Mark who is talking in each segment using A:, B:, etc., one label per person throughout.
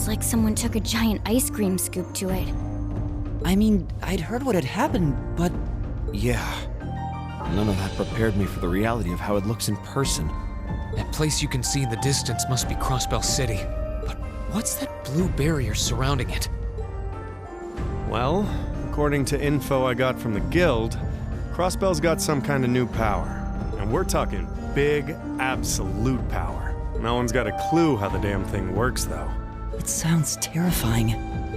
A: Feels like someone took a giant ice cream scoop to it.
B: I mean, I'd heard what had happened, but...
C: Yeah. None of that prepared me for the reality of how it looks in person.
D: That place you can see in the distance must be Crossbell City. But what's that blue barrier surrounding it?
E: Well, according to info I got from the guild, Crossbell's got some kind of new power. And we're talking big, absolute power. No one's got a clue how the damn thing works, though.
B: It sounds terrifying.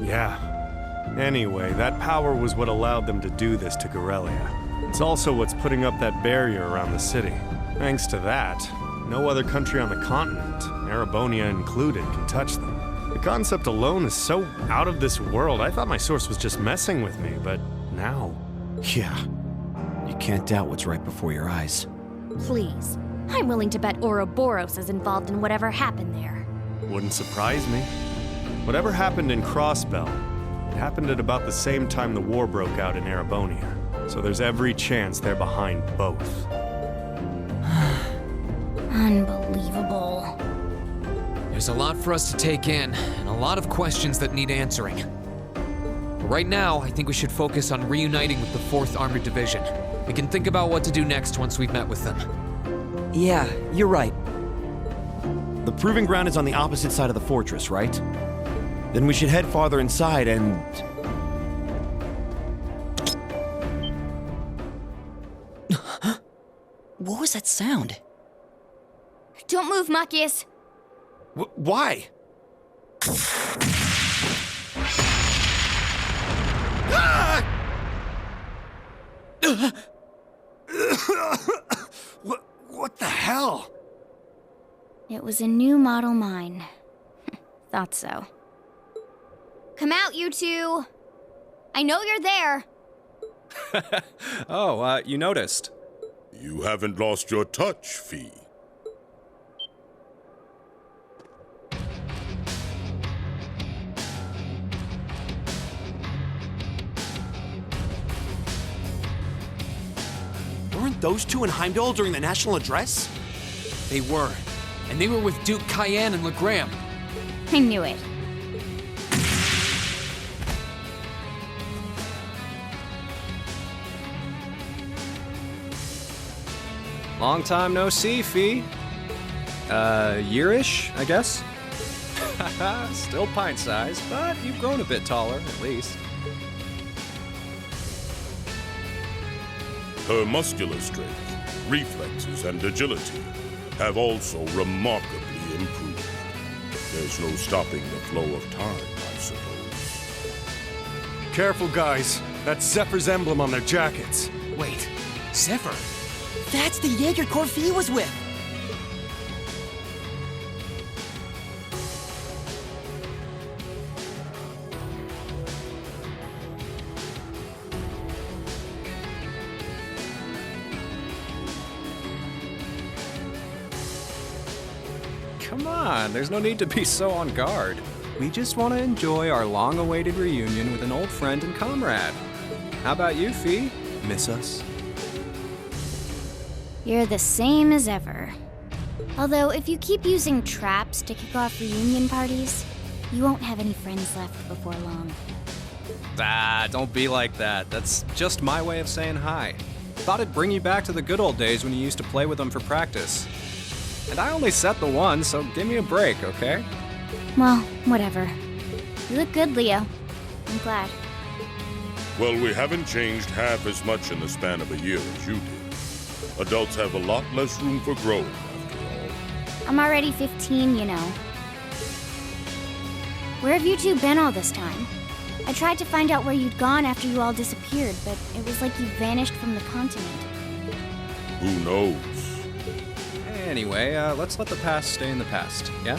E: Yeah. Anyway, that power was what allowed them to do this to Corellia. It's also what's putting up that barrier around the city. Thanks to that, no other country on the continent, Erebonia included, can touch them. The concept alone is so out of this world, I thought my source was just messing with me, but now...
C: Yeah. You can't doubt what's right before your eyes.
A: Please. I'm willing to bet Ouroboros is involved in whatever happened there.
E: Wouldn't surprise me. Whatever happened in Crossbell, it happened at about the same time the war broke out in Erebonia. So there's every chance they're behind both.
A: Unbelievable.
D: There's a lot for us to take in, and a lot of questions that need answering. But right now, I think we should focus on reuniting with the 4th Armored Division. We can think about what to do next once we've met with them.
B: Yeah, you're right.
C: The proving ground is on the opposite side of the fortress, right? Then we should head farther inside and...
B: What was that sound?
A: Don't move, Machias.
C: Why? What the hell?
A: It was a new model mine. Thought so. Come out, you two! I know you're there!
F: Oh, you noticed.
G: You haven't lost your touch, Fee.
C: Weren't those two in Heimdall during the national address?
D: They were. And they were with Duke Cayenne and Legram.
A: I knew it.
F: Long time no see, Fee. Yearish, I guess? Still pint-sized, but you've grown a bit taller, at least.
G: Her muscular strength, reflexes, and agility have also remarkably improved. There's no stopping the flow of time, I suppose.
E: Careful, guys. That's Zephyr's emblem on their jackets.
D: Wait, Zephyr?
B: That's the Jaeger Corps Fee was with!
F: Come on, there's no need to be so on guard. We just want to enjoy our long-awaited reunion with an old friend and comrade. How about you, Fee? Miss us?
A: You're the same as ever. Although, if you keep using traps to kick off reunion parties, you won't have any friends left before long.
F: Ah, don't be like that. That's just my way of saying hi. Thought it'd bring you back to the good old days when you used to play with them for practice. And I only set the one, so give me a break, okay?
A: Well, whatever. You look good, Leo. I'm glad.
G: Well, we haven't changed half as much in the span of a year as you did. Adults have a lot less room for growth, after all.
A: I'm already 15, you know. Where have you two been all this time? I tried to find out where you'd gone after you all disappeared, but it was like you vanished from the continent.
G: Who knows?
F: Anyway, let's let the past stay in the past, yeah?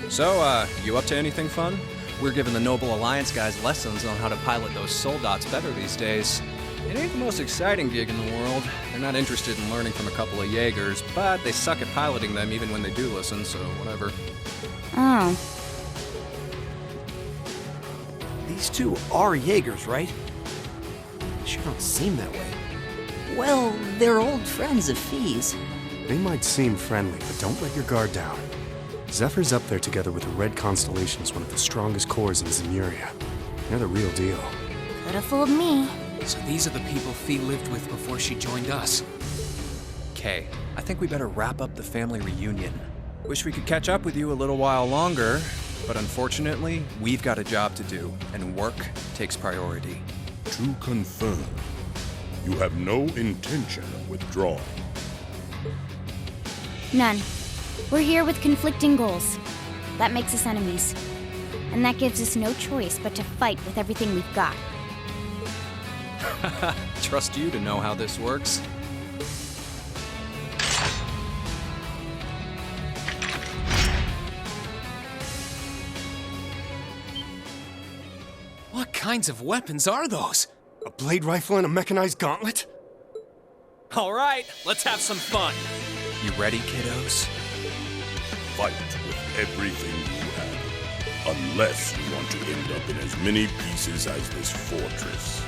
F: So, you up to anything fun? We're giving the Noble Alliance guys lessons on how to pilot those soldats better these days. It ain't the most exciting gig in the world. They're not interested in learning from a couple of Jaegers, but they suck at piloting them even when they do listen, so whatever.
A: Oh.
C: These two are Jaegers, right? They sure don't seem that way.
B: Well, they're old friends of Fee's.
E: They might seem friendly, but don't let your guard down. Zephyr's up there together with the Red Constellation as one of the strongest cores in Zemuria. They're the real deal.
A: Could've fooled me.
D: So these are the people Fee lived with before she joined us.
F: Okay, I think we better wrap up the family reunion. Wish we could catch up with you a little while longer, but unfortunately, we've got a job to do, and work takes priority.
G: To confirm, you have no intention of withdrawing.
A: None. We're here with conflicting goals. That makes us enemies. And that gives us no choice but to fight with everything we've got.
F: Trust you to know how this works.
D: What kinds of weapons are those?
E: A blade rifle and a mechanized gauntlet?
F: All right, let's have some fun. You ready, kiddos?
G: Fight with everything you have, unless you want to end up in as many pieces as this fortress.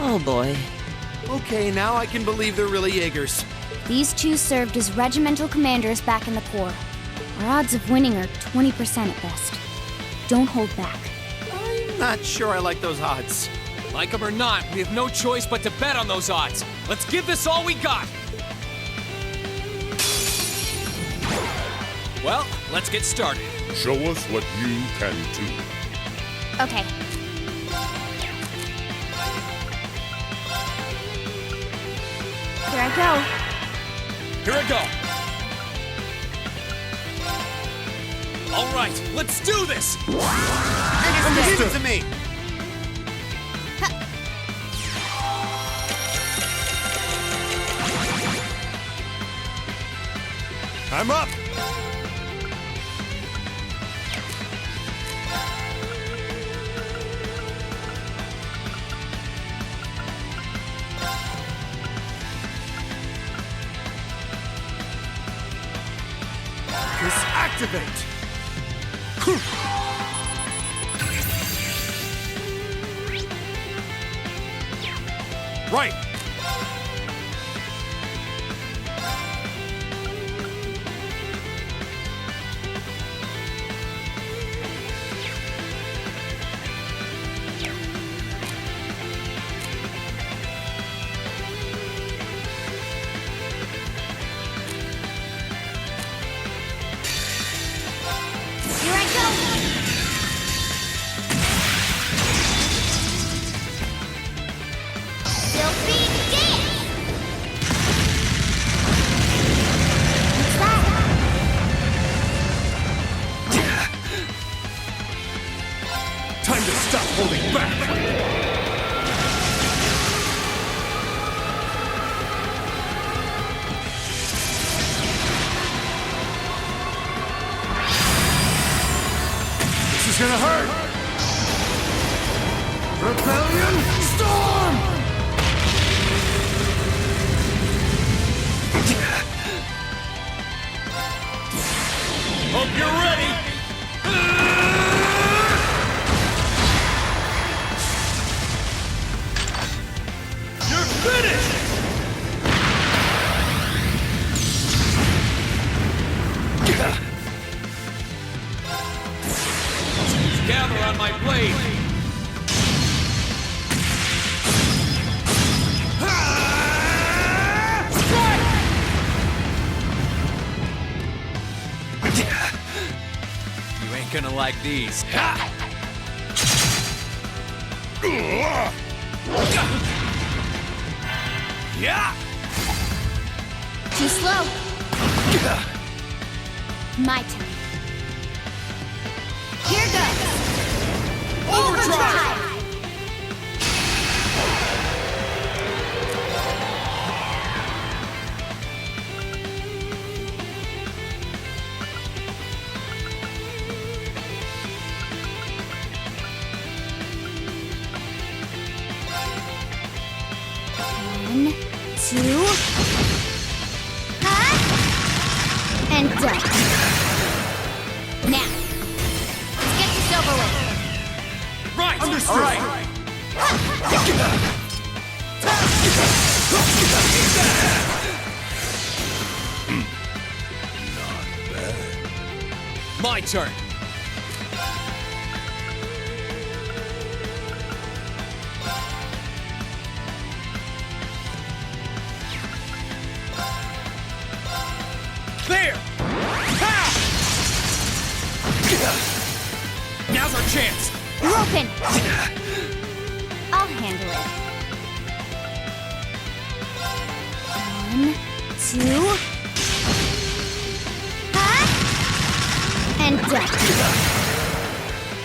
B: Oh boy.
C: Okay, now I can believe they're really Jaegers.
A: These two served as regimental commanders back in the Corps. Our odds of winning are 20% at best. Don't hold back.
C: I'm not sure I like those odds.
D: Like them or not, we have no choice but to bet on those odds. Let's give this all we got. Well, let's get started.
G: Show us what you can do.
A: Okay. Here I go.
D: Here I go. All right, let's do this.
C: Give it to me.
E: I'm up! Activate! Right! Time to stop holding back! This is gonna hurt! Rebellion Storm!
D: Hope you're ready. Gather on my blade! Strike! You ain't gonna like these. Yeah!
A: Too slow. My turn. Here goes. Overdrive! One, two, and done. Now, let's get this over with.
D: Right!
E: Understood.
D: All right! My turn. There! Ha! Now's our chance!
A: Broken! I'll handle it. 1, 2... Ha! And done.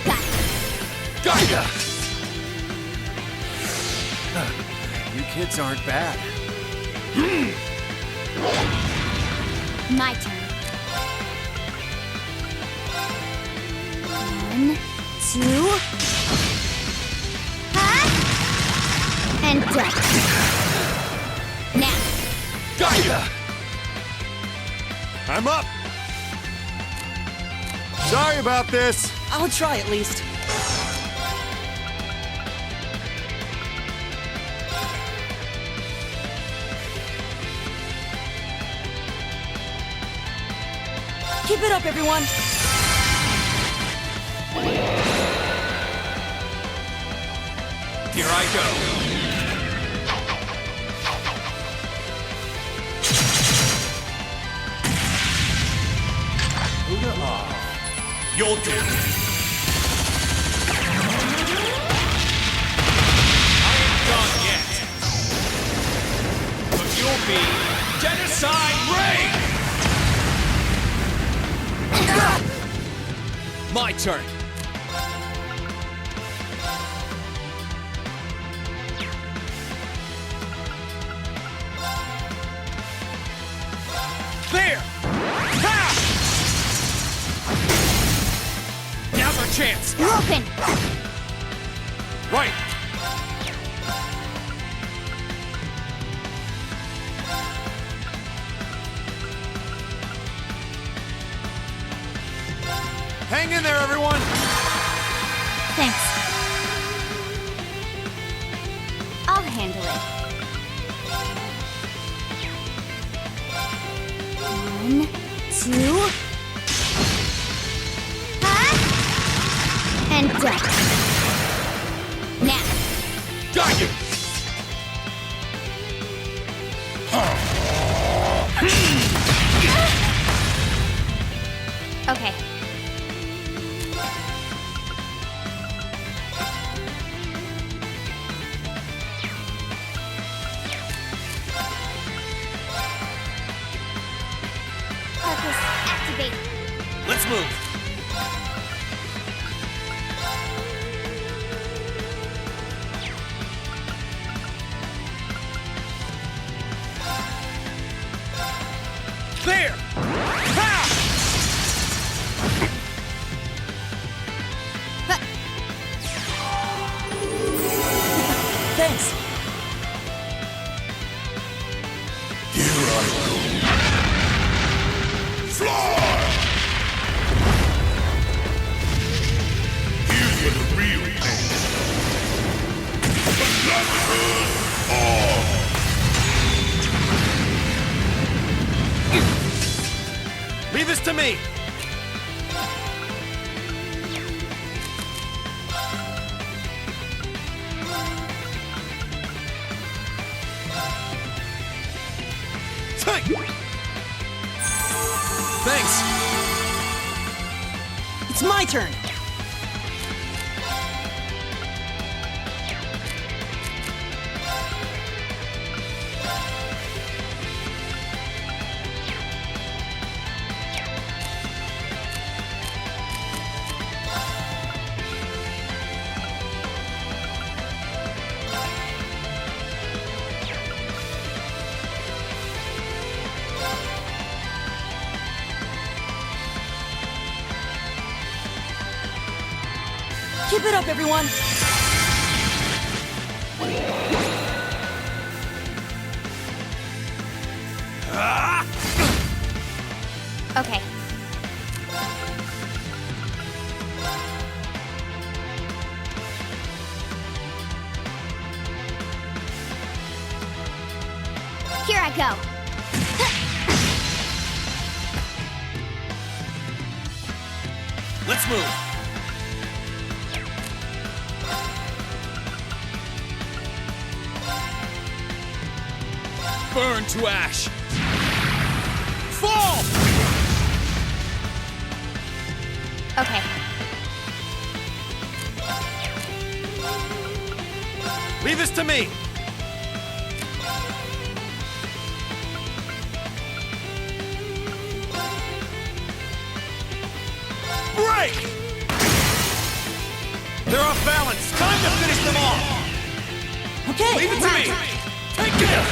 A: Got it.
D: Got ya!
F: You kids aren't bad.
A: My turn. 1, 2... Ha! And done. Now.
D: Got ya!
E: I'm up! Sorry about this!
B: I'll try at least. Keep it up, everyone!
D: Here I go.
E: You'll do.
D: I ain't done yet. But you'll be Genocide Ray! My turn. There! Ha! Now's our chance.
A: Broken!
E: Right! Hang in there, everyone!
A: Thanks. I'll handle it. 1, 2... Ha! And done. Now.
D: Got you!
A: Okay. Focus activate.
D: Let's move. There! Ha!
B: Thanks!
G: Here I go. Fly! Here's where the real pain. Blasters on!
E: Leave this to me!
D: Thanks.
B: It's my turn! Keep it up, everyone!
A: Okay. Here I go.
D: move. Burn to ash. Fall!
A: Okay.
C: Leave this to me! Break! They're off balance! Time to finish them off!
B: Okay,
C: Leave it to me! Take it!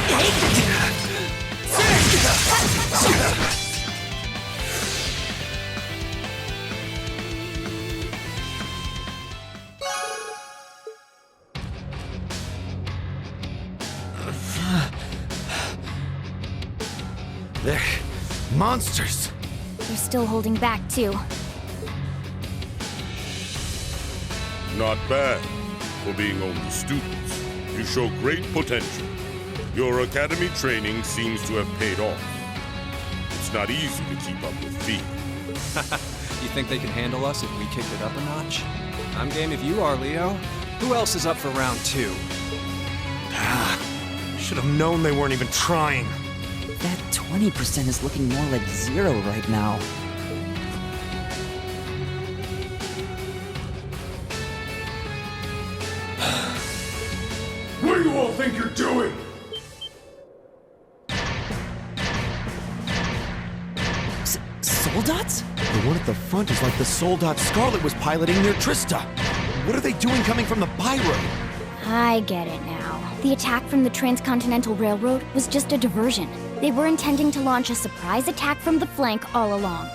C: They're monsters.
A: They're still holding back, too.
G: Not bad. For being only students, you show great potential. Your academy training seems to have paid off. It's not easy to keep up with Fee.
F: You think they can handle us if we kicked it up a notch? I'm game if you are, Leo. Who else is up for round 2?
C: Should have known they weren't even trying.
B: that 20% is looking more like 0 right now.
G: What do you all think you're doing?
B: Soldats?
C: The one at the front is like the Soldat Scarlet was piloting near Trista. What are they doing coming from the byroad?
A: I get it now. The attack from the Transcontinental Railroad was just a diversion. They were intending to launch a surprise attack from the flank all along.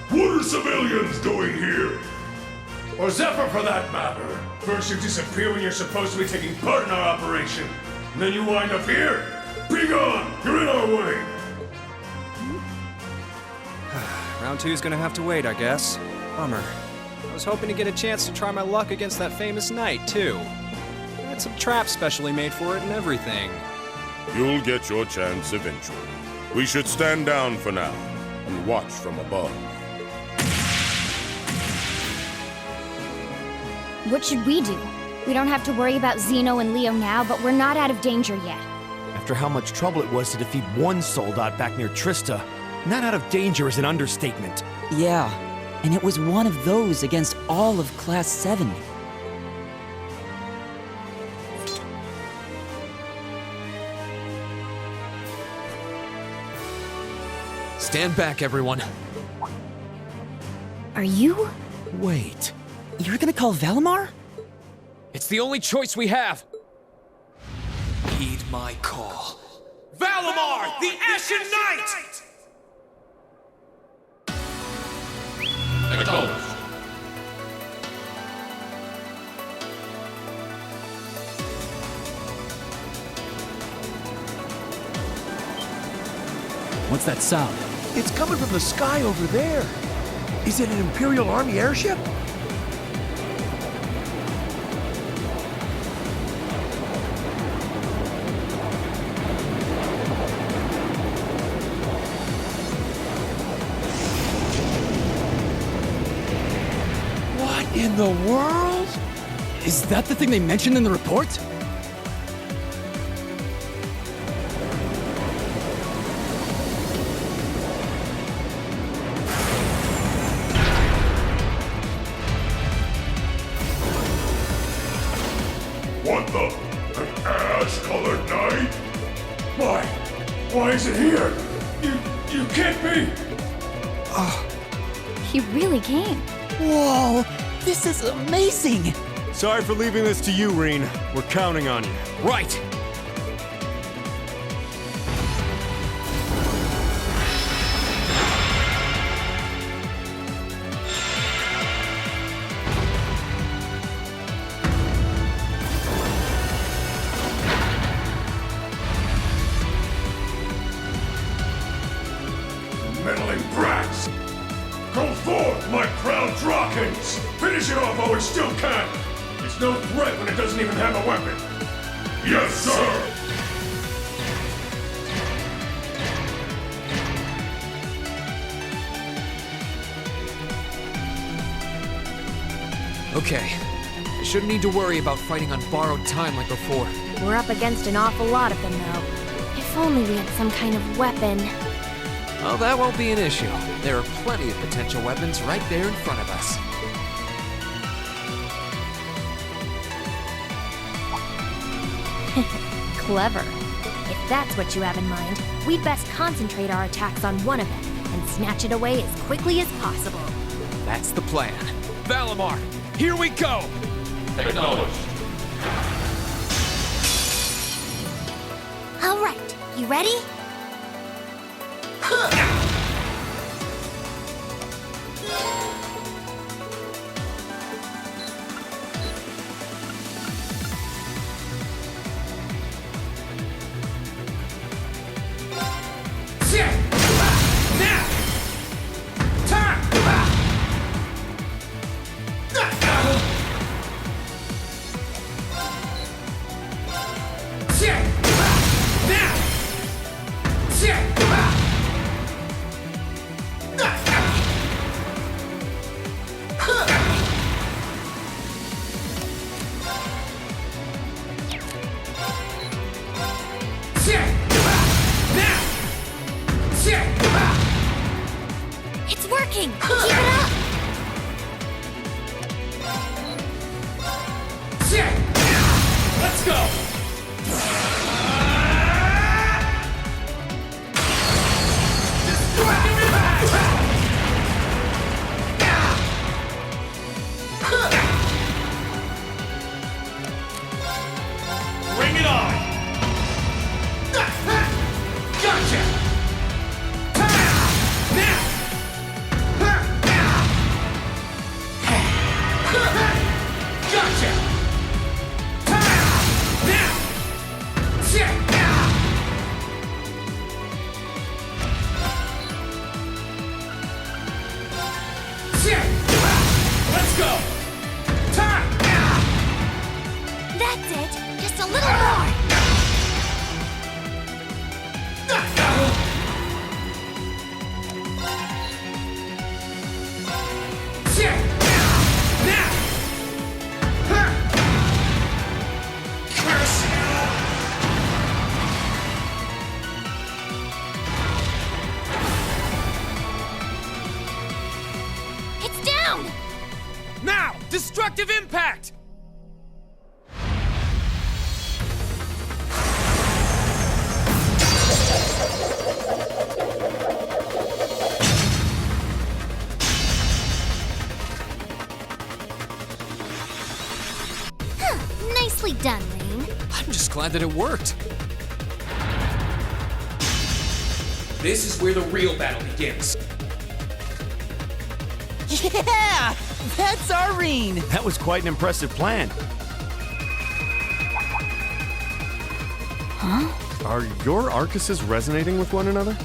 G: What are civilians doing here?
H: Or Zephyr, for that matter. First you disappear when you're supposed to be taking part in our operation. And then you wind up here. Be gone! You're in our way!
F: Round 2's gonna have to wait, I guess. Bummer. I was hoping to get a chance to try my luck against that famous knight, too. I had some traps specially made for it and everything.
G: You'll get your chance eventually. We should stand down for now and watch from above.
A: What should we do? We don't have to worry about Xeno and Leo now, but we're not out of danger yet.
C: After how much trouble it was to defeat one Soldat back near Trista, not out of danger is an understatement.
B: Yeah, and it was one of those against all of Class 7.
D: Stand back, everyone.
A: Are you?
C: Wait.
B: You're gonna call Valimar?
D: It's the only choice we have. Heed my call. Valimar, the Ashen Knight!
H: Acknowledged.
I: What's that sound?
J: It's coming from the sky over there. Is it an Imperial Army airship? What in the world?
I: Is that the thing they mentioned in the report?
G: What the? An ash-colored knight?
H: Why is it here? You can't be!
A: He really came.
B: Whoa, this is amazing!
E: Sorry for leaving this to you, Reen. We're counting on you.
D: Right!
H: Meddling brats! Go forth, my proud Drakkens! Finish it off while we still can! It's no threat when it doesn't even have a weapon! Yes, sir!
D: Okay. I shouldn't need to worry about fighting on borrowed time like before.
K: We're up against an awful lot of them, though.
A: If only we had some kind of weapon.
D: Oh, that won't be an issue. There are plenty of potential weapons right there in front of us.
K: Clever. If that's what you have in mind, we'd best concentrate our attacks on one of them and snatch it away as quickly as possible.
D: That's the plan. Valimar, here we go!
H: Acknowledged.
A: All right, you ready? It's working! Keep it up!
H: Let's go! Bring it on! Gotcha! Gotcha! Let's go!
A: That's it! Just a little more! It's down!
D: Now! Destructive impact!
A: Nicely done, Rain.
D: I'm just glad that it worked. This is where the real battle begins.
B: Yeah! That's Irene!
C: That was quite an impressive plan.
A: Huh?
E: Are your Arcuses resonating with one another?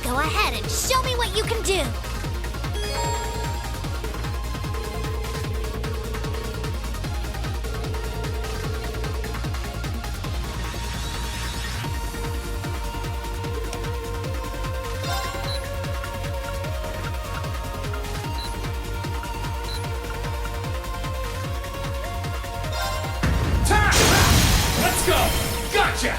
A: Go ahead and show me what you can do!
H: Let's go! Gotcha!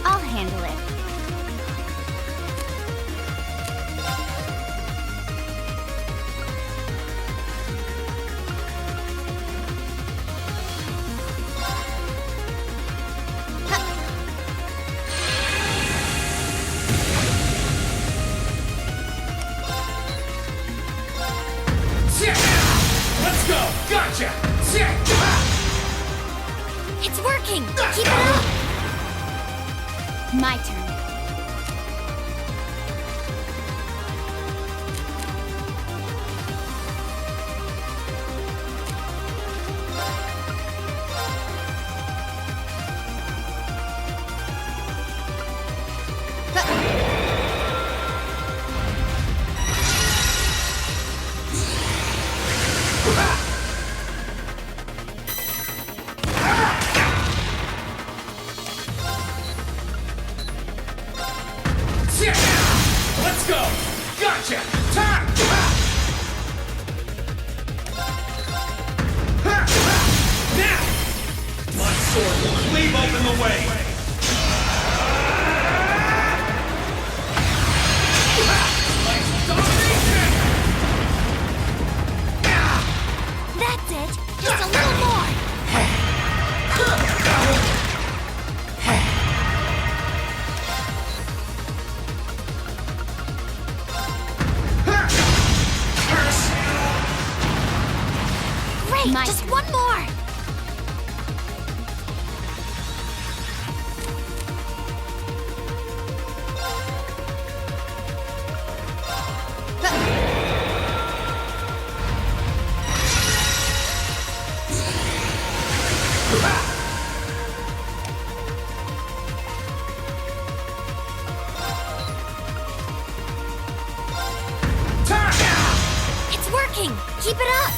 A: I'll handle it.
H: Let's go! Gotcha!
A: It's working! Keep it up! My turn.
H: Let's go! Gotcha! Time! Now! My sword will cleave open the way!
K: That's it! Just a little more! Great! Just one more! It's working! Keep it up!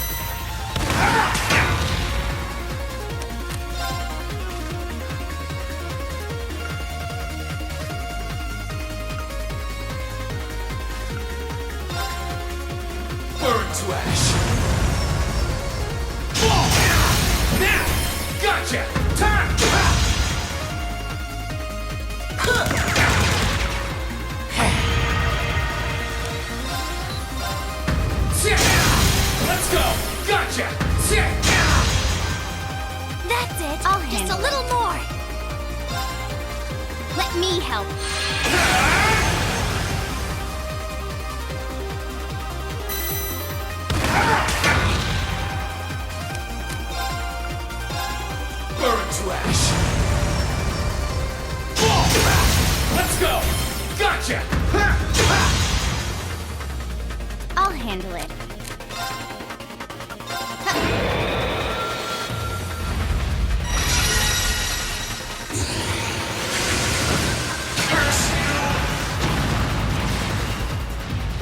H: Burn to ash! Now! Gotcha! Time! Let's go! Gotcha!
K: That's it!
A: I'll
K: Just
A: handle
K: a little more!
A: Let me help.
H: Burn to ash! Let's go! Gotcha!
A: I'll handle it.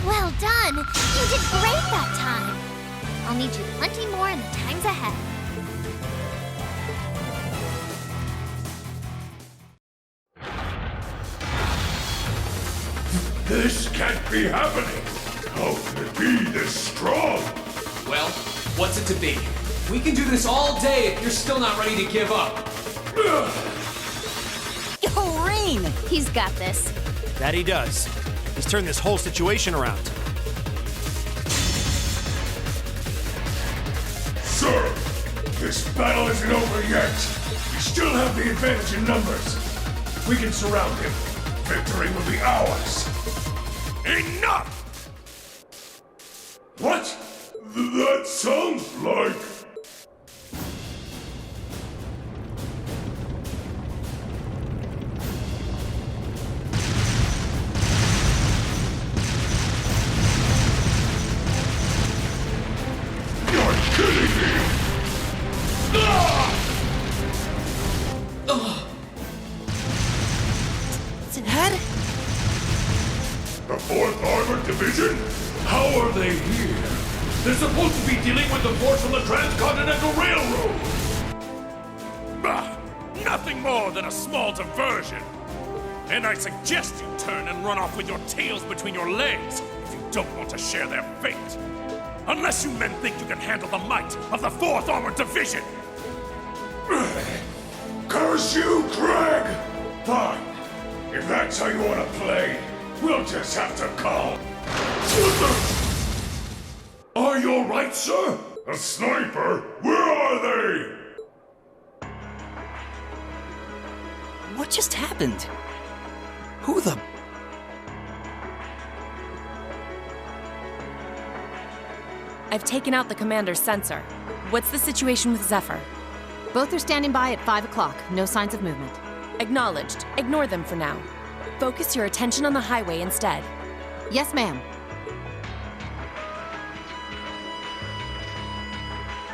K: Well done! You did great that time! I'll need you plenty more in the times ahead.
H: This can't be happening! How can it be this strong?
L: Well, what's it to be? We can do this all day if you're still not ready to give up.
B: Yo, Rain!
A: He's got this.
C: That he does. He's turned this whole situation around.
H: Sir, this battle isn't over yet. We still have the advantage in numbers. We can surround him. Victory will be ours. Enough! What? That sounds like... You're kidding me!
B: Dad?
H: The 4th Armored Division? How are they here? They're supposed to be dealing with the force from the Transcontinental Railroad!
G: Bah! Nothing more than a small diversion. And I suggest you turn and run off with your tails between your legs if you don't want to share their fate. Unless you men think you can handle the might of the 4th Armored Division.
H: Curse you, Craig! Fine. If that's how you want to play, we'll just have to call. What the? Are you alright, sir? A sniper? Where are they?
B: What just happened? Who the...
M: I've taken out the commander's sensor. What's the situation with Zephyr?
N: Both are standing by at 5 o'clock. No signs of movement.
M: Acknowledged. Ignore them for now. Focus your attention on the highway instead.
N: Yes, ma'am.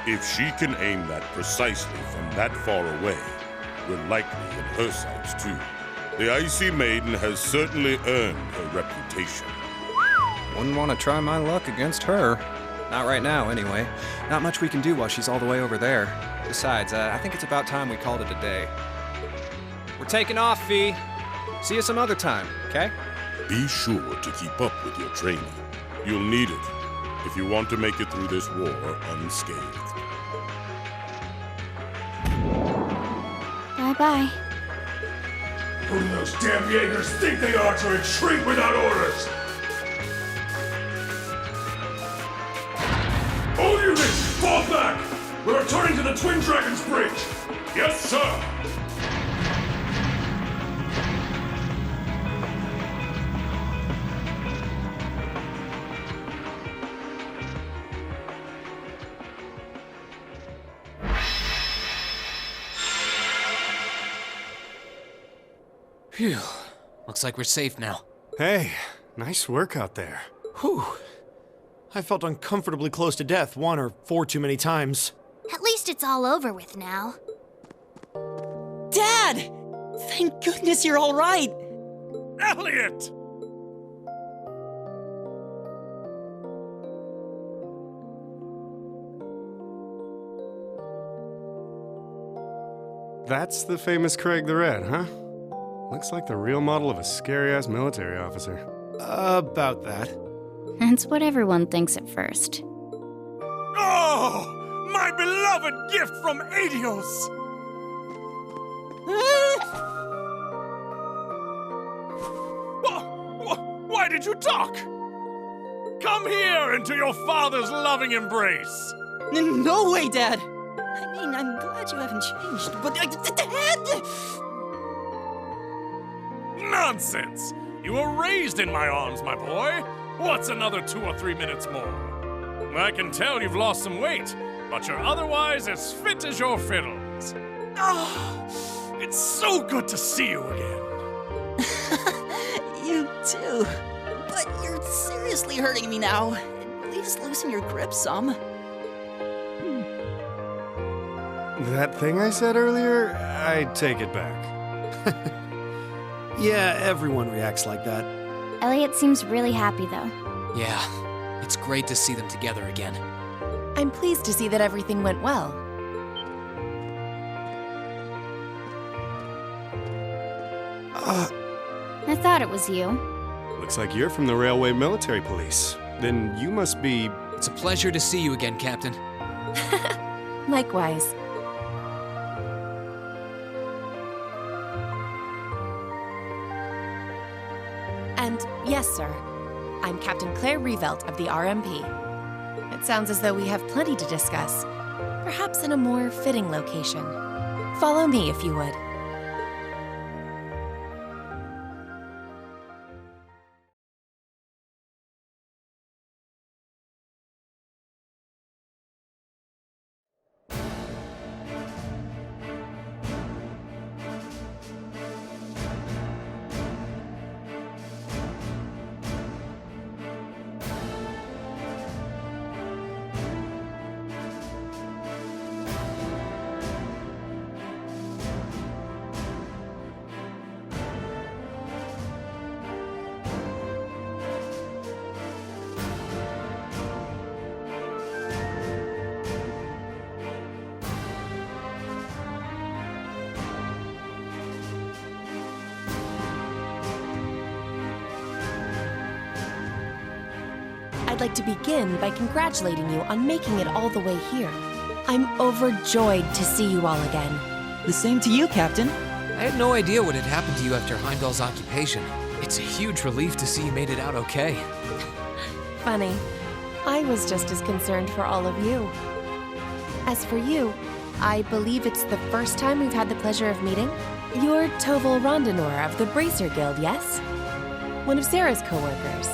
G: If she can aim that precisely from that far away, we're likely in her sights too. The Icy Maiden has certainly earned her reputation.
F: Wouldn't want to try my luck against her. Not right now, anyway. Not much we can do while she's all the way over there. Besides, I think it's about time we called it a day. We're taking off, Fee. See you some other time, okay?
G: Be sure to keep up with your training. You'll need it if you want to make it through this war unscathed.
A: Bye-bye.
H: Who do those damn Jaegers think they are to retreat without orders? All units, fall back! We're returning to the Twin Dragons Bridge! Yes, sir!
D: Phew. Looks like we're safe now.
E: Hey, nice work out there.
C: Whew. I felt uncomfortably close to death 1 or 4 too many times.
A: At least it's all over with now.
B: Dad! Thank goodness you're all right!
H: Elliot!
E: That's the famous Craig the Red, huh? Looks like the real model of a scary-ass military officer.
C: About that.
A: That's what everyone thinks at first.
H: Oh! My beloved gift from Adios! Why did you talk? Come here into your father's loving embrace!
B: No way, Dad! I mean, I'm glad you haven't changed, but Dad!
H: Nonsense! You were raised in my arms, my boy. What's another 2 or 3 minutes more? I can tell you've lost some weight, but you're otherwise as fit as your fiddles. Oh, it's so good to see you again.
B: You too. But you're seriously hurting me now. Please loosen your grip some.
E: That thing I said earlier, I take it back.
C: Yeah, everyone reacts like that.
A: Elliot seems really happy, though.
D: Yeah, it's great to see them together again.
M: I'm pleased to see that everything went well.
A: I thought it was you.
E: Looks like you're from the Railway Military Police. Then you must be...
D: It's a pleasure to see you again, Captain.
M: Likewise. And yes, sir. I'm Captain Claire Revelt of the RMP. It sounds as though we have plenty to discuss. Perhaps in a more fitting location. Follow me, if you would. I'd like to begin by congratulating you on making it all the way here. I'm overjoyed to see you all again.
B: The same to you, Captain.
D: I had no idea what had happened to you after Heimdall's occupation. It's a huge relief to see you made it out okay.
M: Funny. I was just as concerned for all of you. As for you, I believe it's the first time we've had the pleasure of meeting. You're Toval Rondinor of the Bracer Guild, yes? One of Sarah's co-workers.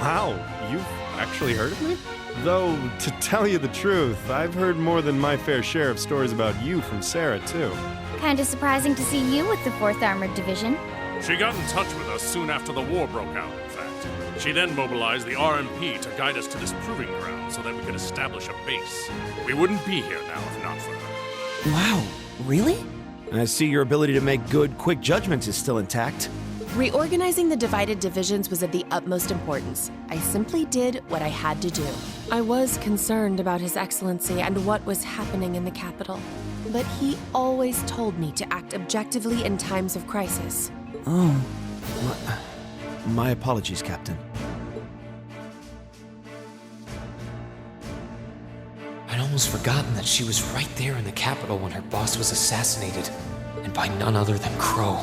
E: Wow, you've actually heard of me? Though, to tell you the truth, I've heard more than my fair share of stories about you from Sarah, too.
A: Kinda surprising to see you with the 4th Armored Division.
H: She got in touch with us soon after the war broke out, in fact. She then mobilized the RMP to guide us to this proving ground so that we could establish a base. We wouldn't be here now if not for her.
B: Wow, really?
C: I see your ability to make good, quick judgments is still intact.
M: Reorganizing the divided divisions was of the utmost importance. I simply did what I had to do. I was concerned about His Excellency and what was happening in the capital, but he always told me to act objectively in times of crisis.
B: Oh.
C: My apologies, Captain.
D: I'd almost forgotten that she was right there in the capital when her boss was assassinated, and by none other than Crow.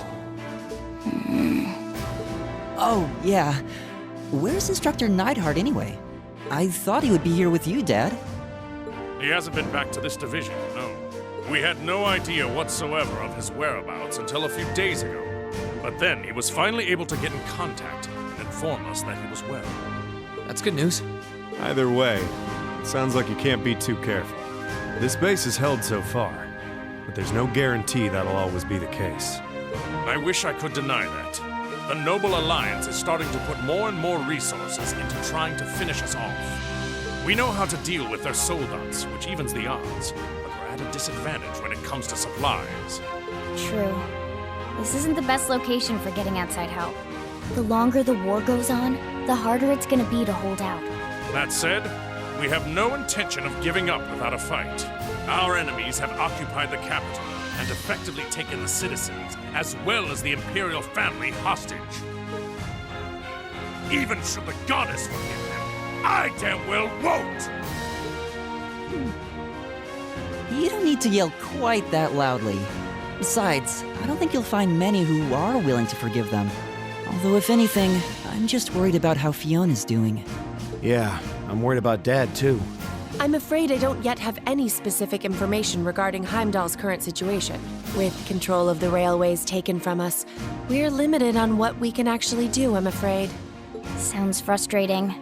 O: Oh, yeah. Where's Instructor Neidhart anyway? I thought he would be here with you, Dad.
H: He hasn't been back to this division, no. We had no idea whatsoever of his whereabouts until a few days ago. But then he was finally able to get in contact and inform us that he was well.
D: That's good news.
E: Either way, it sounds like you can't be too careful. This base is held so far, but there's no guarantee that'll always be the case.
H: I wish I could deny that. The Noble Alliance is starting to put more and more resources into trying to finish us off. We know how to deal with their soldats, which evens the odds, but we're at a disadvantage when it comes to supplies.
A: True. This isn't the best location for getting outside help. The longer the war goes on, the harder it's gonna be to hold out.
H: That said, we have no intention of giving up without a fight. Our enemies have occupied the capital and effectively taken the citizens, as well as the Imperial family, hostage. Even should the goddess forgive them, I damn well won't!
O: You don't need to yell quite that loudly. Besides, I don't think you'll find many who are willing to forgive them. Although if anything, I'm just worried about how Fiona's doing.
C: Yeah, I'm worried about Dad, too.
M: I'm afraid I don't yet have any specific information regarding Heimdall's current situation. With control of the railways taken from us, we're limited on what we can actually do, I'm afraid.
A: Sounds frustrating.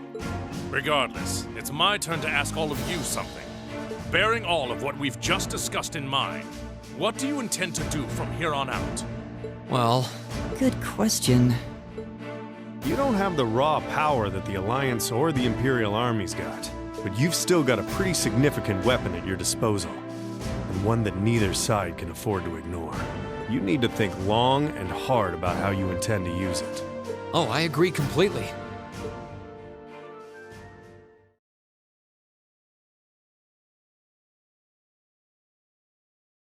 H: Regardless, it's my turn to ask all of you something. Bearing all of what we've just discussed in mind, what do you intend to do from here on out?
D: Well...
O: Good question.
E: You don't have the raw power that the Alliance or the Imperial armies got, but you've still got a pretty significant weapon at your disposal, and one that neither side can afford to ignore. You need to think long and hard about how you intend to use it.
D: Oh, I agree completely.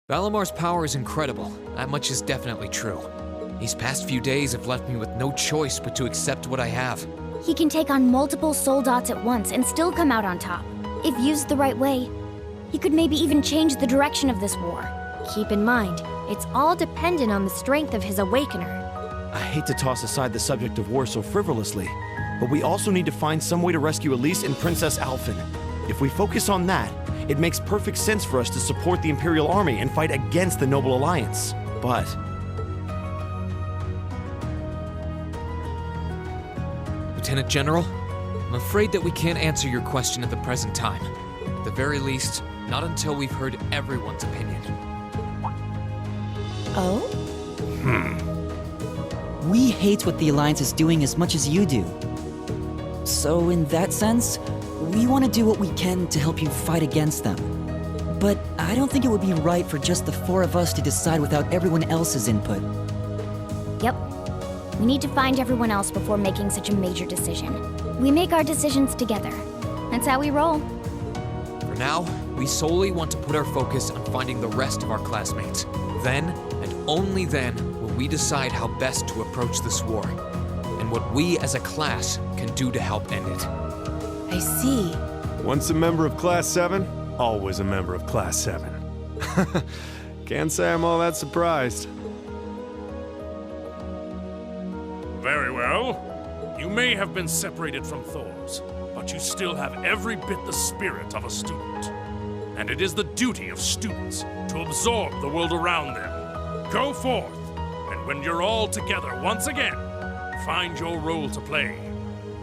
D: Valamar's power is incredible. That much is definitely true. These past few days have left me with no choice but to accept what I have.
A: He can take on multiple soldats at once and still come out on top. If used the right way, he could maybe even change the direction of this war.
K: Keep in mind, it's all dependent on the strength of his Awakener.
C: I hate to toss aside the subject of war so frivolously, but we also need to find some way to rescue Elise and Princess Alphen. If we focus on that, it makes perfect sense for us to support the Imperial Army and fight against the Noble Alliance. But...
D: Lieutenant General, I'm afraid that we can't answer your question at the present time. At the very least, not until we've heard everyone's opinion.
M: Oh?
O: We hate what the Alliance is doing as much as you do. So in that sense, we want to do what we can to help you fight against them. But I don't think it would be right for just the four of us to decide without everyone else's input.
A: Yep. We need to find everyone else before making such a major decision. We make our decisions together. That's how we roll.
D: For now, we solely want to put our focus on finding the rest of our classmates. Then, and only then, will we decide how best to approach this war, and what we as a class can do to help end it.
M: I see.
E: Once a member of Class 7, always a member of Class 7. Can't say I'm all that surprised.
H: Very well. You may have been separated from Thors, but you still have every bit the spirit of a student. And it is the duty of students to absorb the world around them. Go forth, and when you're all together once again, find your role to play.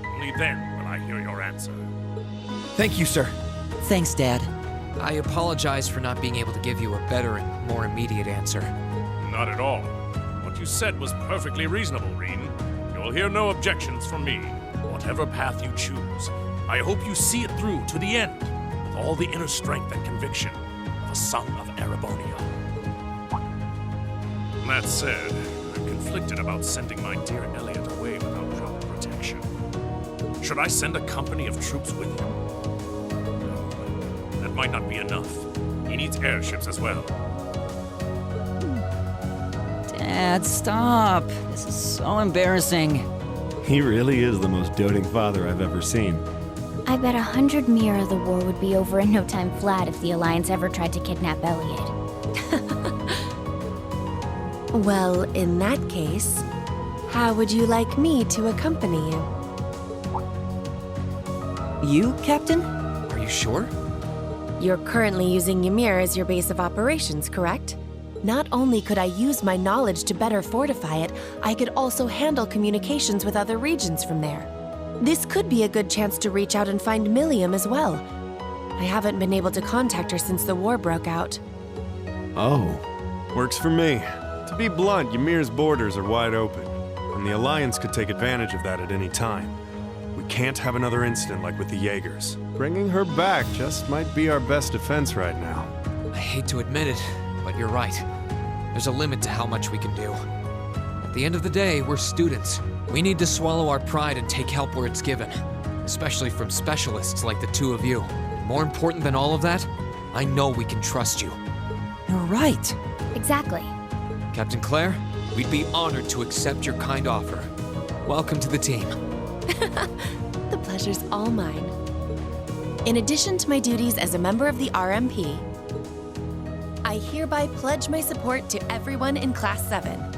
H: Only then will I hear your answer.
C: Thank you, sir.
O: Thanks, Dad.
D: I apologize for not being able to give you a better and more immediate answer.
H: Not at all. What you said was perfectly reasonable, Reen. You'll hear no objections from me, whatever path you choose. I hope you see it through to the end, with all the inner strength and conviction of a son of Erebonia. That said, I'm conflicted about sending my dear Elliot away without proper protection. Should I send a company of troops with him? No, that might not be enough. He needs airships as well.
O: Dad, stop. This is so embarrassing.
C: He really is the most doting father I've ever seen.
A: I bet 100 Mira the war would be over in no time flat if the Alliance ever tried to kidnap Elliot.
M: Well, in that case, how would you like me to accompany you?
O: You, Captain?
D: Are you sure?
M: You're currently using Ymir as your base of operations, correct? Not only could I use my knowledge to better fortify it, I could also handle communications with other regions from there. This could be a good chance to reach out and find Milliam as well. I haven't been able to contact her since the war broke out.
E: Oh, works for me. To be blunt, Ymir's borders are wide open, and the Alliance could take advantage of that at any time. We can't have another incident like with the Jaegers. Bringing her back just might be our best defense right now.
D: I hate to admit it, but you're right. There's a limit to how much we can do. At the end of the day, we're students. We need to swallow our pride and take help where it's given, especially from specialists like the two of you. More important than all of that, I know we can trust you.
O: You're right.
A: Exactly.
D: Captain Claire, we'd be honored to accept your kind offer. Welcome to the team.
M: The pleasure's all mine. In addition to my duties as a member of the RMP, I hereby pledge my support to everyone in Class 7.